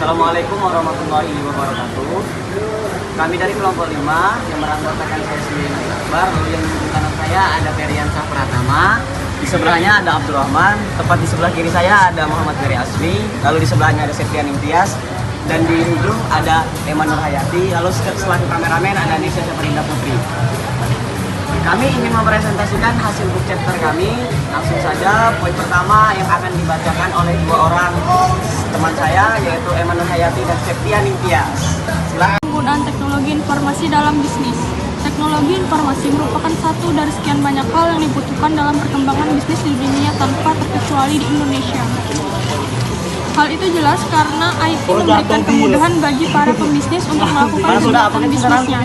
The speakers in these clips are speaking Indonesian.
Assalamualaikum warahmatullahi wabarakatuh. Kami dari kelompok 5 yang beranggotakan sesi Akbar. Lalu yang di kanan saya ada Feriansyah Pratama, di sebelahnya ada Abdul Rahman, tepat di sebelah kiri saya ada Muhammad Ferry Asmi, lalu di sebelahnya ada Septian Imtiaz, dan di ujung ada Eman Nur Hayati, lalu selaku kameramen ada Nisha Safarinda Putri. Kami ingin mempresentasikan hasil book chapter kami. Langsung saja, poin pertama yang akan dibacakan oleh dua orang teman saya, yaitu Eman Nur Hayati dan Septian Imtiaz. Silakan. Penggunaan teknologi informasi dalam bisnis. Teknologi informasi merupakan satu dari sekian banyak hal yang dibutuhkan dalam perkembangan bisnis di dunia tanpa terkecuali di Indonesia. Hal itu jelas karena IT memberikan kemudahan bagi para pembisnis untuk melakukan kegiatan bisnisnya.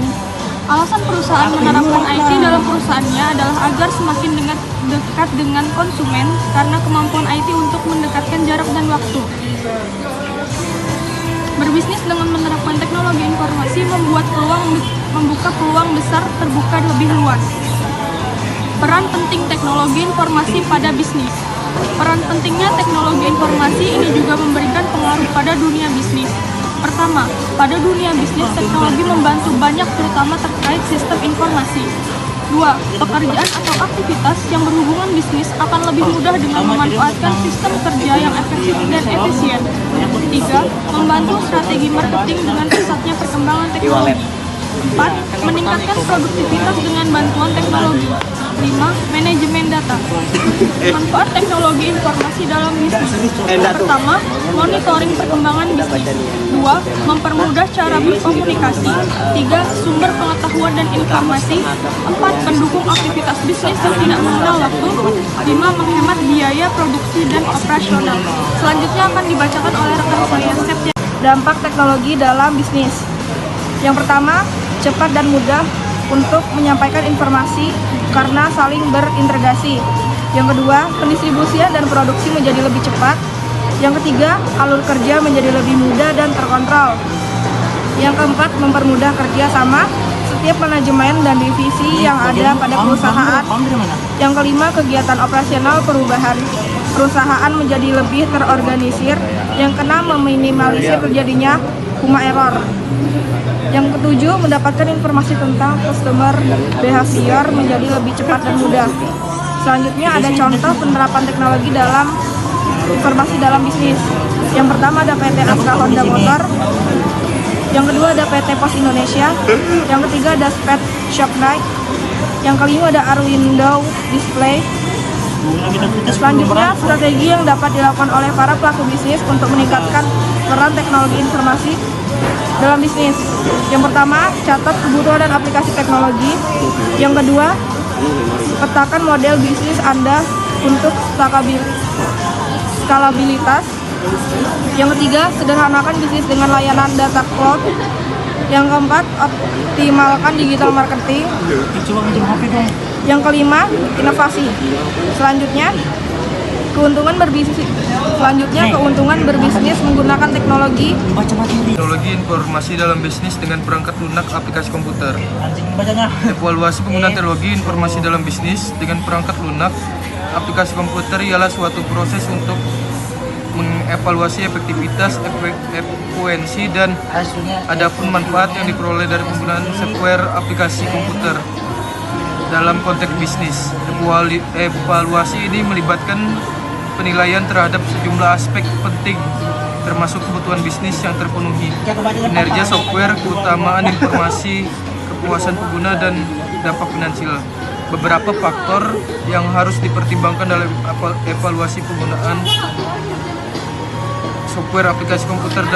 Alasan perusahaan menerapkan IT dalam perusahaannya adalah agar semakin dekat dengan konsumen karena kemampuan IT untuk mendekatkan jarak dan waktu. Berbisnis dengan menerapkan teknologi informasi membuka peluang besar terbuka lebih luas. Peran penting teknologi informasi pada bisnis. Peran pentingnya teknologi informasi ini juga memberikan pengaruh pada dunia bisnis. Pertama, pada dunia bisnis, teknologi membantu banyak terutama terkait sistem informasi. 2. Pekerjaan atau aktivitas yang berhubungan bisnis akan lebih mudah dengan memanfaatkan sistem kerja yang efektif dan efisien. 3. Membantu strategi marketing dengan pesatnya perkembangan teknologi. 4. Meningkatkan produktivitas dengan bantuan teknologi. 5. Manajemen data. Manfaat teknologi informasi dalam bisnis. Pertama, monitoring perkembangan bisnis. 2. Mempermudah cara berkomunikasi. 3. Sumber pengetahuan dan informasi. 4. Pendukung aktivitas bisnis yang tidak mengenal waktu. 5. Menghemat biaya produksi dan operasional. Selanjutnya akan dibacakan oleh rekan saya, Septian. Dampak teknologi dalam bisnis. Yang pertama, cepat dan mudah untuk menyampaikan informasi karena saling berintegrasi. Yang kedua, pendistribusian dan produksi menjadi lebih cepat. Yang ketiga, alur kerja menjadi lebih mudah dan terkontrol. Yang keempat, mempermudah kerja sama setiap manajemen dan divisi yang ada pada perusahaan. Yang kelima, kegiatan operasional perubahan. Perusahaan menjadi lebih terorganisir. Yang keenam, meminimalisir terjadinya huma error. Yang ketujuh, mendapatkan informasi tentang customer behavior menjadi lebih cepat dan mudah. Selanjutnya ada contoh penerapan teknologi dalam informasi dalam bisnis. Yang pertama ada PT Astra Honda Motor. Yang kedua ada PT Pos Indonesia. Yang ketiga ada Sped Shop Night. Yang kelima ada Arwindo Display. Selanjutnya, strategi yang dapat dilakukan oleh para pelaku bisnis untuk meningkatkan peran teknologi informasi dalam bisnis. Yang pertama, catat kebutuhan dan aplikasi teknologi. Yang kedua, petakan model bisnis Anda untuk skalabilitas. Yang ketiga, sederhanakan bisnis dengan layanan data cloud. Yang keempat, optimalkan digital marketing. Yang kelima, inovasi. Selanjutnya, keuntungan berbisnis menggunakan teknologi. Teknologi informasi dalam bisnis dengan perangkat lunak aplikasi komputer. Evaluasi penggunaan teknologi informasi dalam bisnis dengan perangkat lunak aplikasi komputer ialah suatu proses untuk mengevaluasi efektivitas, efisiensi, dan adapun manfaat yang diperoleh dari penggunaan software aplikasi komputer dalam konteks bisnis. Evaluasi ini melibatkan penilaian terhadap sejumlah aspek penting, termasuk kebutuhan bisnis yang terpenuhi, kinerja software, keutamaan informasi, kepuasan pengguna, dan dampak finansial. Beberapa faktor yang harus dipertimbangkan dalam evaluasi penggunaan software aplikasi komputer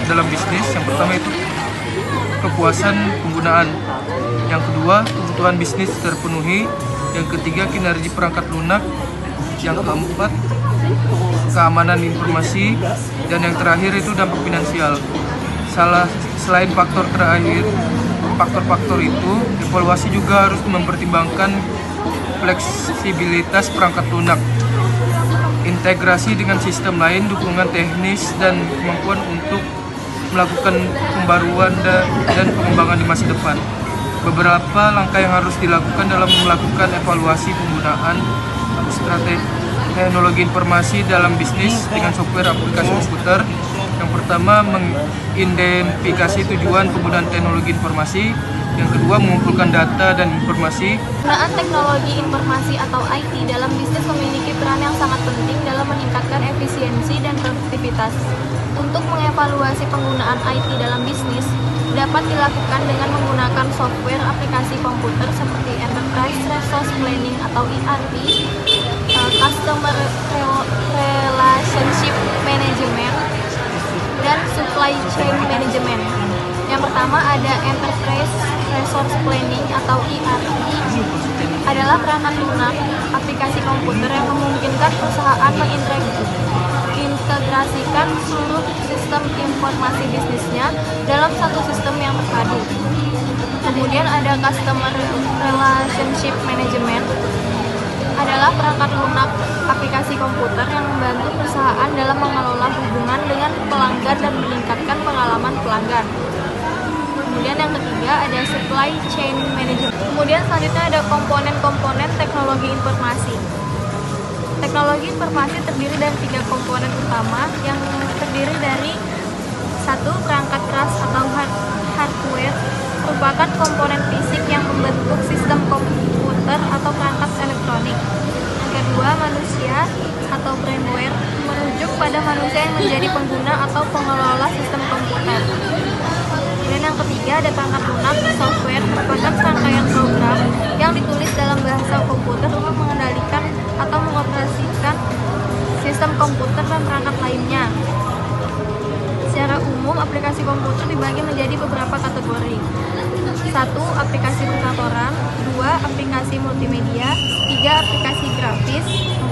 dalam bisnis. Yang pertama itu kepuasan penggunaan. Yang kedua, kebutuhan bisnis terpenuhi. Yang ketiga, kinerja perangkat lunak. Yang keempat, keamanan informasi. Dan yang terakhir itu dampak finansial. Selain faktor-faktor itu, evaluasi juga harus mempertimbangkan fleksibilitas perangkat lunak, integrasi dengan sistem lain, dukungan teknis, dan kemampuan untuk melakukan pembaruan dan pengembangan di masa depan. Beberapa langkah yang harus dilakukan dalam melakukan evaluasi penggunaan strategi teknologi informasi dalam bisnis dengan software aplikasi komputer. Yang pertama, mengidentifikasi tujuan penggunaan teknologi informasi. Yang kedua, mengumpulkan data dan informasi. Penggunaan teknologi informasi atau IT dalam bisnis memiliki peran yang sangat penting dalam meningkatkan efisiensi dan produktivitas. Untuk mengevaluasi penggunaan IT dalam bisnis, dapat dilakukan dengan menggunakan software aplikasi komputer seperti Enterprise Resource Planning atau ERP, Customer Relationship Management, dan Supply Chain Management. Yang pertama ada Enterprise Resource Planning atau ERP, adalah perangkat lunak aplikasi komputer yang memungkinkan perusahaan mengintegrasikan seluruh sistem informasi bisnisnya dalam satu sistem yang terpadu. Kemudian ada Customer Relationship Management, adalah perangkat lunak aplikasi komputer yang membantu perusahaan dalam mengelola hubungan dengan pelanggan dan meningkatkan pengalaman pelanggan. Kemudian yang ketiga ada Supply Chain Management. Kemudian selanjutnya ada komponen-komponen teknologi informasi. Teknologi informasi terdiri dari 3 komponen utama yang terdiri dari 1. Perangkat keras atau hardware, merupakan komponen fisik yang membentuk sistem komputer atau perangkat elektronik. Yang kedua, manusia atau brainware, merujuk pada manusia yang menjadi pengguna atau pengelola sistem komputer. Dan yang ketiga ada perangkat lunak software, merupakan serangkaian program yang ditulis dalam bahasa komputer untuk mengendalikan atau mengoperasikan sistem komputer dan perangkat lainnya. Secara umum, aplikasi komputer dibagi menjadi beberapa kategori. 1. Aplikasi perkantoran, 2. Aplikasi multimedia, 3. Aplikasi grafis,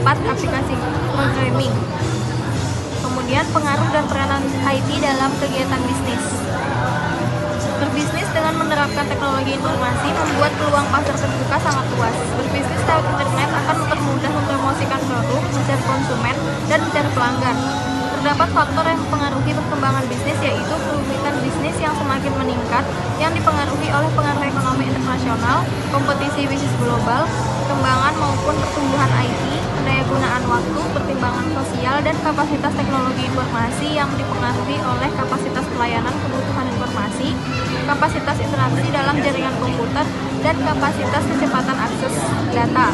4. Aplikasi programming. Kemudian pengaruh dan peranan IT dalam kegiatan bisnis. Berbisnis dengan menerapkan teknologi informasi membuat peluang pasar terbuka sangat luas. Berbisnis lewat internet akan mempermudah mempromosikan produk, mencari konsumen, dan mencari pelanggan. Terdapat faktor yang mempengaruhi perkembangan bisnis, yaitu kerumitan bisnis yang semakin meningkat yang dipengaruhi oleh pengaruh ekonomi internasional, kompetisi bisnis global, perkembangan maupun pertumbuhan IT, pendayagunaan waktu, pertimbangan sosial, dan kapasitas teknologi informasi yang dipengaruhi oleh kapasitas pelayanan kebutuhan informasi, kapasitas interaksi dalam jaringan komputer, dan kapasitas kecepatan akses data.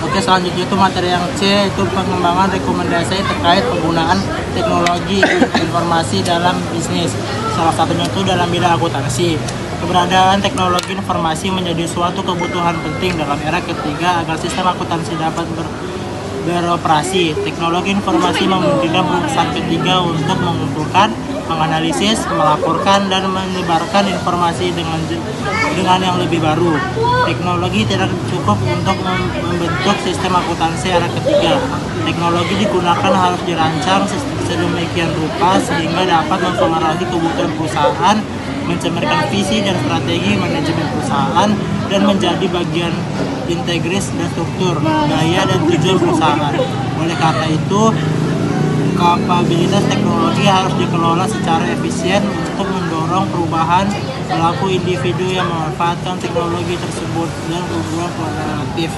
Oke, selanjutnya itu materi yang C, itu pengembangan rekomendasi terkait penggunaan teknologi informasi dalam bisnis. Salah satunya itu dalam bidang akuntansi. Keberadaan teknologi informasi menjadi suatu kebutuhan penting dalam era ketiga agar sistem akuntansi dapat beroperasi. Teknologi informasi memungkinkan perusahaan ketiga untuk mengumpulkan, menganalisis, melaporkan, dan menyebarkan informasi dengan yang lebih baru. Teknologi tidak cukup untuk membentuk sistem akuntansi era ketiga. Teknologi digunakan harus dirancang sedemikian rupa sehingga dapat mempengaruhi kebutuhan perusahaan, mencerminkan visi dan strategi manajemen perusahaan, dan menjadi bagian integris dan struktur, daya dan tujuan perusahaan. Oleh karena itu, kapabilitas teknologi harus dikelola secara efisien untuk mendorong perubahan perilaku individu yang memanfaatkan teknologi tersebut dan keunggulan relatif.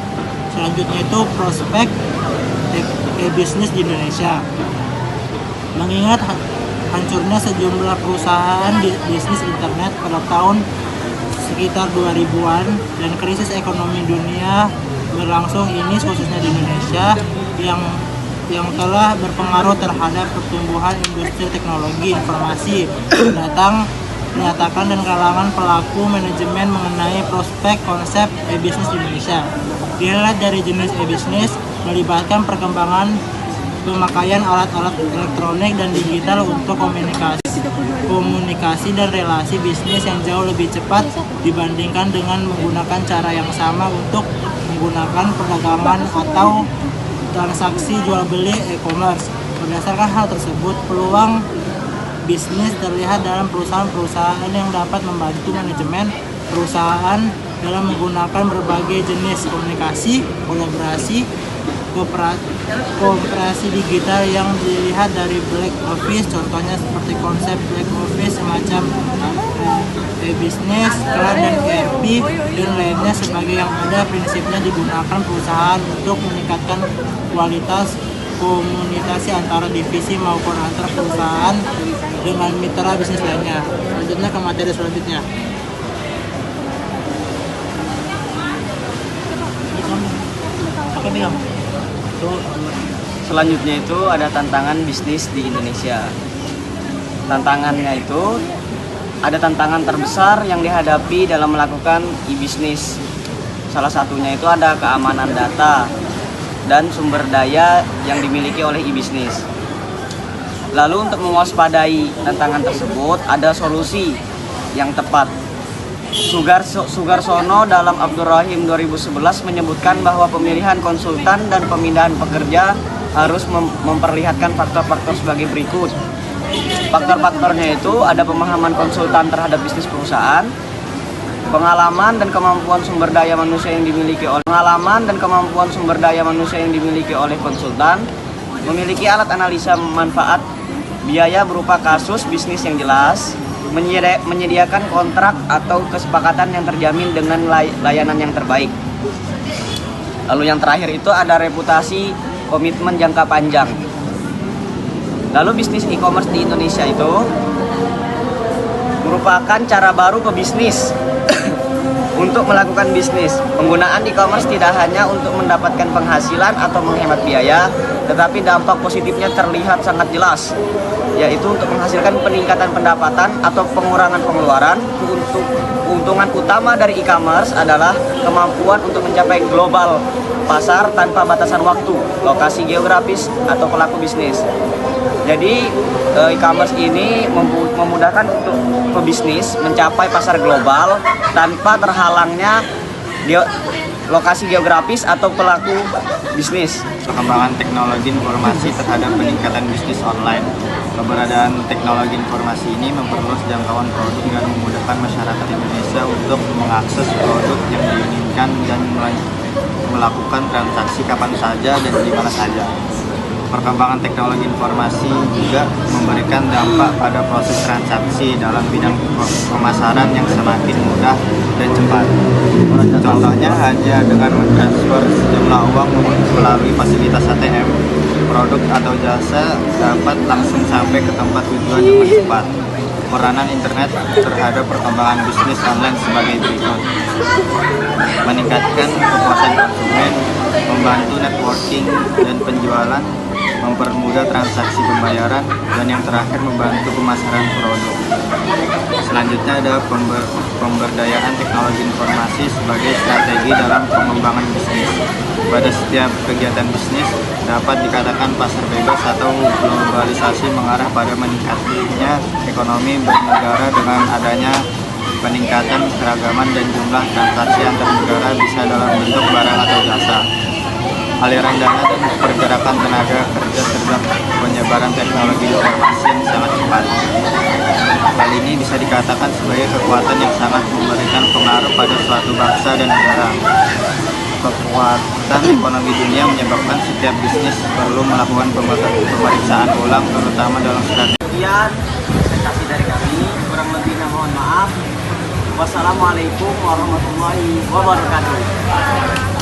Selanjutnya itu prospek bisnis di Indonesia. Mengingat hancurnya sejumlah perusahaan bisnis internet pada tahun sekitar 2000-an dan krisis ekonomi dunia berlangsung ini khususnya di Indonesia yang telah berpengaruh terhadap pertumbuhan industri teknologi informasi menyatakan dan kalangan pelaku manajemen mengenai prospek konsep e-bisnis di Indonesia. Dilihat dari jenis e-bisnis melibatkan perkembangan pemakaian alat-alat elektronik dan digital untuk komunikasi dan relasi bisnis yang jauh lebih cepat dibandingkan dengan menggunakan cara yang sama untuk menggunakan perdagangan atau transaksi jual beli e-commerce. Berdasarkan hal tersebut, peluang bisnis terlihat dalam perusahaan-perusahaan yang dapat membantu manajemen perusahaan dalam menggunakan berbagai jenis komunikasi, kolaborasi, kooperasi digital yang dilihat dari Black Office, contohnya seperti konsep Black Office semacam e-bisnis, cloud dan ERP dan lainnya sebagai yang ada prinsipnya digunakan perusahaan untuk meningkatkan kualitas komunikasi antara divisi maupun antar perusahaan dengan mitra bisnis lainnya. Selanjutnya ke materi selanjutnya. Oke, Bang. Selanjutnya itu ada tantangan bisnis di Indonesia. Tantangannya itu ada tantangan terbesar yang dihadapi dalam melakukan e-bisnis. Salah satunya itu ada keamanan data dan sumber daya yang dimiliki oleh e-bisnis. Lalu untuk mewaspadai tantangan tersebut ada solusi yang tepat. Sugarsono dalam Abdurrahim 2011 menyebutkan bahwa pemilihan konsultan dan pemindahan pekerja harus memperlihatkan faktor-faktor sebagai berikut. Faktor-faktornya itu ada pemahaman konsultan terhadap bisnis perusahaan, pengalaman dan kemampuan sumber daya manusia yang dimiliki oleh konsultan, memiliki alat analisa manfaat biaya berupa kasus bisnis yang jelas, menyediakan kontrak atau kesepakatan yang terjamin dengan layanan yang terbaik. Lalu yang terakhir itu ada reputasi, komitmen jangka panjang. Lalu bisnis e-commerce di Indonesia itu merupakan cara baru pebisnis untuk melakukan bisnis. Penggunaan e-commerce tidak hanya untuk mendapatkan penghasilan atau menghemat biaya, tetapi dampak positifnya terlihat sangat jelas, yaitu untuk menghasilkan peningkatan pendapatan atau pengurangan pengeluaran. Keuntungan utama dari e-commerce adalah kemampuan untuk mencapai global pasar tanpa batasan waktu, lokasi geografis, atau pelaku bisnis. Jadi e-commerce ini memudahkan untuk pebisnis mencapai pasar global tanpa terhalangnya lokasi geografis atau pelaku bisnis. Perkembangan teknologi informasi terhadap peningkatan bisnis online. Keberadaan teknologi informasi ini memperluas jangkauan produk dan memudahkan masyarakat Indonesia untuk mengakses produk yang diinginkan dan melakukan transaksi kapan saja dan di mana saja. Perkembangan teknologi informasi juga memberikan dampak pada proses transaksi dalam bidang pemasaran yang semakin mudah dan cepat. Contohnya hanya dengan mentransfer sejumlah uang melalui fasilitas ATM, produk atau jasa dapat langsung sampai ke tempat tujuan dengan cepat. Peranan internet terhadap perkembangan bisnis online sebagai berikut: meningkatkan kepuasan konsumen, membantu networking dan penjualan, mempermudah transaksi pembayaran, dan yang terakhir membantu pemasaran produk. Selanjutnya ada pemberdayaan teknologi informasi sebagai strategi dalam pengembangan bisnis. Pada setiap kegiatan bisnis dapat dikatakan pasar bebas atau globalisasi mengarah pada meningkatnya ekonomi bernegara dengan adanya peningkatan keragaman dan jumlah transaksi antar negara, bisa dalam bentuk barang atau jasa. Aliran dana dan pergerakan tenaga kerja serta penyebaran teknologi informasi yang sangat cepat. Hal ini bisa dikatakan sebagai kekuatan yang sangat memberikan pengaruh pada suatu bangsa dan negara. Kekuatan ekonomi dunia menyebabkan setiap bisnis perlu melakukan pemeriksaan ulang, terutama dalam strategi. Sekian presentasi dari kami, kurang lebihnya mohon maaf. Wassalamualaikum warahmatullahi wabarakatuh.